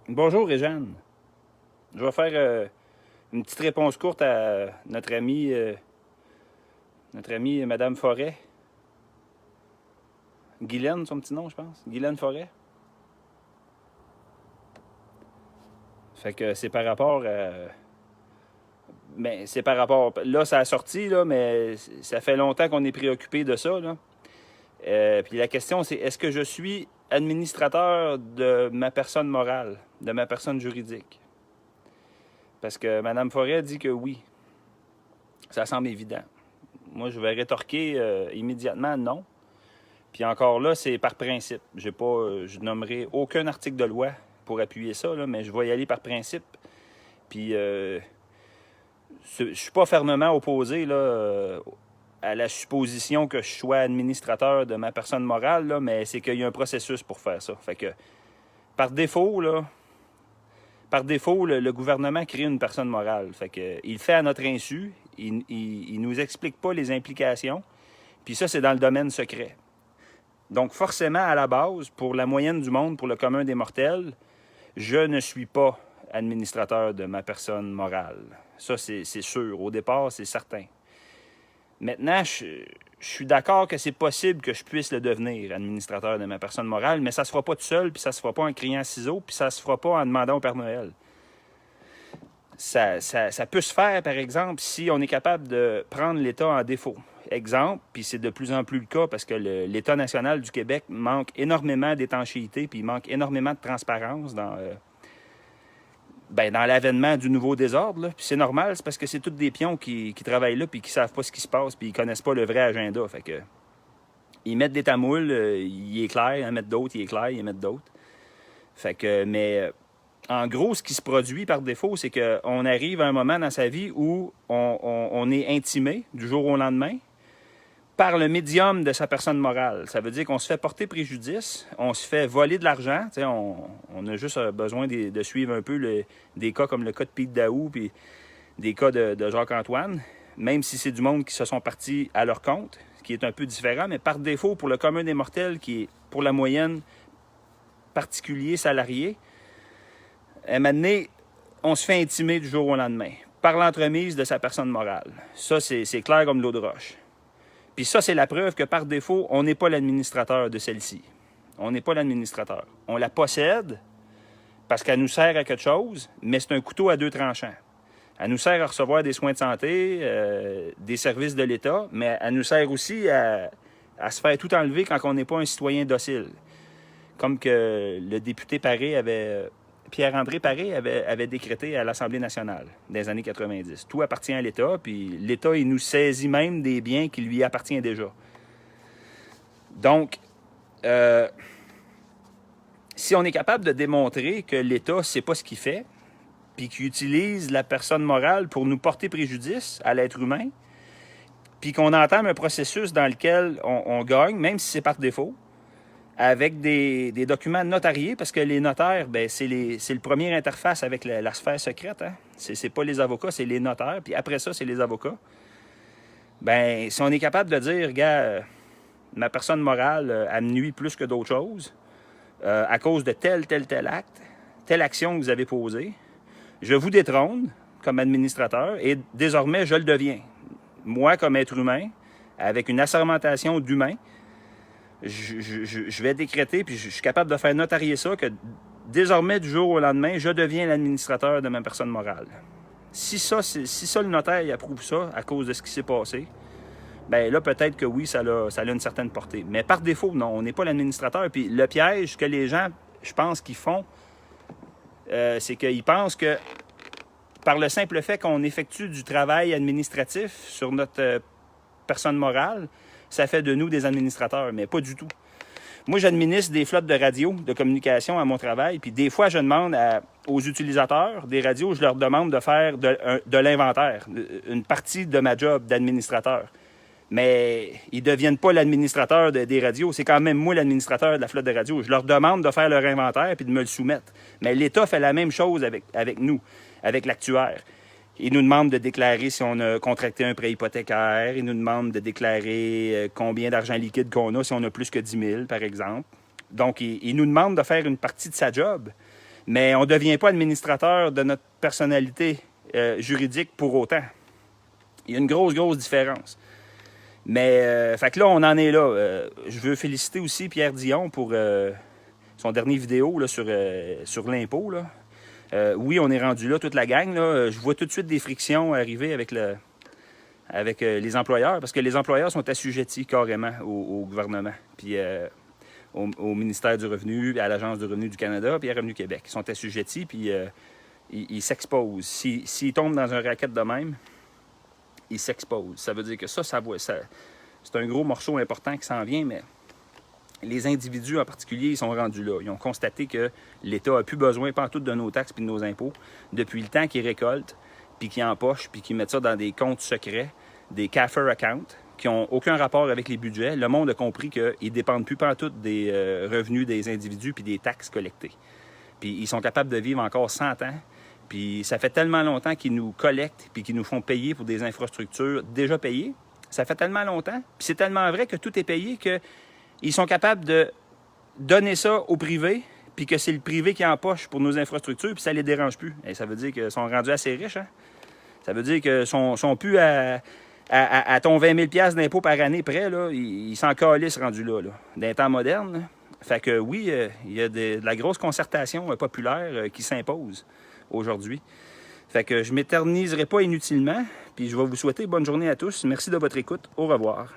Bonjour, Réjeanne. Je vais faire une petite réponse courte à notre amie Madame Forêt. Guylaine, son petit nom, je pense. Guylaine Forêt. Fait que c'est par rapport à... Mais c'est par rapport... Là, ça a sorti, là, mais ça fait longtemps qu'on est préoccupé de ça, là. Puis la question, c'est est-ce que je suis administrateur de ma personne morale, de ma personne juridique? Parce que Madame Forêt dit que oui. Ça semble évident. Moi, je vais rétorquer immédiatement non. Puis encore là, c'est par principe. Je nommerai aucun article de loi pour appuyer ça, là, mais je vais y aller par principe. Puis je ne suis pas fermement opposé là, à la supposition que je sois administrateur de ma personne morale, là, mais c'est qu'il y a un processus pour faire ça. Fait que par défaut, le gouvernement crée une personne morale. Fait que, il le fait à notre insu. Il nous explique pas les implications. Puis ça, c'est dans le domaine secret. Donc, forcément, à la base, pour la moyenne du monde, pour le commun des mortels, je ne suis pas administrateur de ma personne morale. Ça, c'est sûr. Au départ, c'est certain. Maintenant, je suis d'accord que c'est possible que je puisse le devenir, administrateur de ma personne morale, mais ça ne se fera pas tout seul, puis ça ne se fera pas en criant ciseaux, puis ça ne se fera pas en demandant au Père Noël. Ça peut se faire, par exemple, si on est capable de prendre l'État en défaut. Exemple, puis c'est de plus en plus le cas parce que l'État national du Québec manque énormément d'étanchéité, puis il manque énormément de transparence dans l'avènement du nouveau désordre. Là. Puis c'est normal, c'est parce que c'est tous des pions qui travaillent là, puis qui savent pas ce qui se passe, puis ils connaissent pas le vrai agenda. Fait que ils mettent des tamoules, ils éclairent, ils en mettent d'autres, ils éclairent, ils en mettent d'autres. Fait que, mais en gros, ce qui se produit par défaut, c'est qu'on arrive à un moment dans sa vie où on est intimé du jour au lendemain par le médium de sa personne morale. Ça veut dire qu'on se fait porter préjudice, on se fait voler de l'argent. On a juste besoin de suivre un peu des cas comme le cas de Pete Daou puis des cas de Jacques-Antoine, même si c'est du monde qui se sont partis à leur compte, ce qui est un peu différent, mais par défaut, pour le commun des mortels, qui est pour la moyenne particulier, salarié, à un moment donné, on se fait intimer du jour au lendemain par l'entremise de sa personne morale. Ça, c'est clair comme l'eau de roche. Puis ça, c'est la preuve que par défaut, on n'est pas l'administrateur de celle-ci. On n'est pas l'administrateur. On la possède parce qu'elle nous sert à quelque chose, mais c'est un couteau à deux tranchants. Elle nous sert à recevoir des soins de santé, des services de l'État, mais elle nous sert aussi à se faire tout enlever quand on n'est pas un citoyen docile. Comme que le député Pierre-André Paré avait décrété à l'Assemblée nationale dans les années 90. Tout appartient à l'État, puis l'État, il nous saisit même des biens qui lui appartiennent déjà. Donc, si on est capable de démontrer que l'État ne sait pas ce qu'il fait, puis qu'il utilise la personne morale pour nous porter préjudice à l'être humain, puis qu'on entame un processus dans lequel on gagne, même si c'est par défaut, avec des documents notariés, parce que les notaires, c'est le premier interface avec la sphère secrète. Hein? C'est pas les avocats, c'est les notaires. Puis après ça, c'est les avocats. Si on est capable de dire, gars, ma personne morale, elle me nuit plus que d'autres choses, à cause de tel acte, telle action que vous avez posée, je vous détrône comme administrateur et désormais, je le deviens. Moi, comme être humain, avec une assermentation d'humain, je vais décréter, puis je suis capable de faire notarier ça, que désormais, du jour au lendemain, je deviens l'administrateur de ma personne morale. Si ça, le notaire il approuve ça à cause de ce qui s'est passé, là, peut-être que oui, ça a une certaine portée. Mais par défaut, non, on n'est pas l'administrateur. Puis le piège que les gens, je pense, qu'ils font, c'est qu'ils pensent que par le simple fait qu'on effectue du travail administratif sur notre personne morale, ça fait de nous des administrateurs, mais pas du tout. Moi, j'administre des flottes de radios de communication à mon travail, puis des fois, je demande aux utilisateurs des radios, je leur demande de faire de l'inventaire, une partie de ma job d'administrateur. Mais ils ne deviennent pas l'administrateur des radios. C'est quand même moi l'administrateur de la flotte de radios. Je leur demande de faire leur inventaire puis de me le soumettre. Mais l'État fait la même chose avec nous, avec l'actuaire. Il nous demande de déclarer si on a contracté un prêt hypothécaire. Il nous demande de déclarer combien d'argent liquide qu'on a, si on a plus que 10 000, par exemple. Donc, il nous demande de faire une partie de sa job. Mais on ne devient pas administrateur de notre personnalité juridique pour autant. Il y a une grosse différence. Mais, fait que là, on en est là. Je veux féliciter aussi Pierre Dion pour son dernier vidéo là, sur l'impôt. Oui, on est rendu là, toute la gang. Là. Je vois tout de suite des frictions arriver avec les employeurs, parce que les employeurs sont assujettis carrément au gouvernement, puis au ministère du Revenu, à l'Agence du Revenu du Canada, puis à Revenu Québec. Ils sont assujettis, puis ils s'exposent. S'ils tombent dans un racket de même, ils s'exposent. Ça veut dire que ça c'est un gros morceau important qui s'en vient, mais les individus en particulier, ils sont rendus là. Ils ont constaté que l'État n'a plus besoin, pas en tout, de nos taxes et de nos impôts, depuis le temps qu'ils récoltent, puis qu'ils empochent, puis qu'ils mettent ça dans des comptes secrets, des CAFR accounts, qui n'ont aucun rapport avec les budgets. Le monde a compris qu'ils ne dépendent plus pas en tout des revenus des individus puis des taxes collectées. Puis ils sont capables de vivre encore 100 ans. Puis ça fait tellement longtemps qu'ils nous collectent puis qu'ils nous font payer pour des infrastructures déjà payées. Ça fait tellement longtemps. Puis c'est tellement vrai que tout est payé qu'ils sont capables de donner ça au privé, puis que c'est le privé qui empoche pour nos infrastructures, puis ça ne les dérange plus. Et ça veut dire qu'ils sont rendus assez riches. Hein? Ça veut dire qu'ils sont plus à ton 20 000 $ d'impôt par année près. Là, ils s'en calissent rendus là, dans les temps modernes. Là. Fait que oui, il y a de la grosse concertation populaire qui s'impose aujourd'hui. Fait que je ne m'éterniserai pas inutilement, puis je vais vous souhaiter bonne journée à tous. Merci de votre écoute. Au revoir.